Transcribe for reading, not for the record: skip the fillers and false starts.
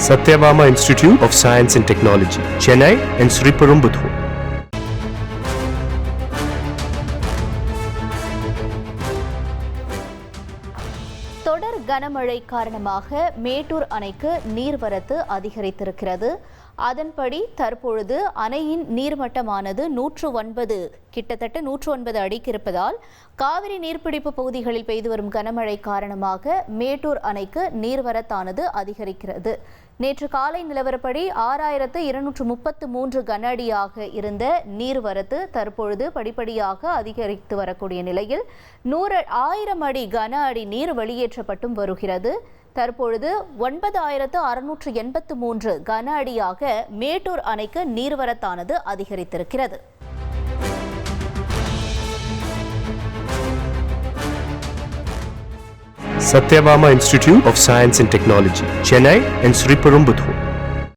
Satyabama Institute of Science and Technology, Chennai and Sriperumbudur. தொடர் கனமழை காரணமாக மேட்டூர் அணைக்கு நீர்வரத்து அதிகரித்திருக்கிறது. அதன்படி தற்பொழுது அணையின் நீர்மட்டமானது கிட்டத்தட்ட 109 அடிக்கு இருப்பதால் காவிரி நீர்பிடிப்பு பகுதிகளில் பெய்து வரும் கனமழை காரணமாக மேட்டூர் அணைக்கு நீர்வரத்தானது அதிகரிக்கிறது. நேற்று காலை நிலவரப்படி 6233 கன அடியாக இருந்த நீர்வரத்து தற்பொழுது படிப்படியாக அதிகரித்து வரக்கூடிய நிலையில் 1000 அடி கன அடி நீர் வெளியேற்றப்பட்டும் வருகிறது. தற்பொழுது 9683 கன அடியாக மேட்டூர் அணைக்கு நீர்வரத்தானது அதிகரித்திருக்கிறது. Satyabama Institute of Science and Technology, Chennai and Sriperumbudur.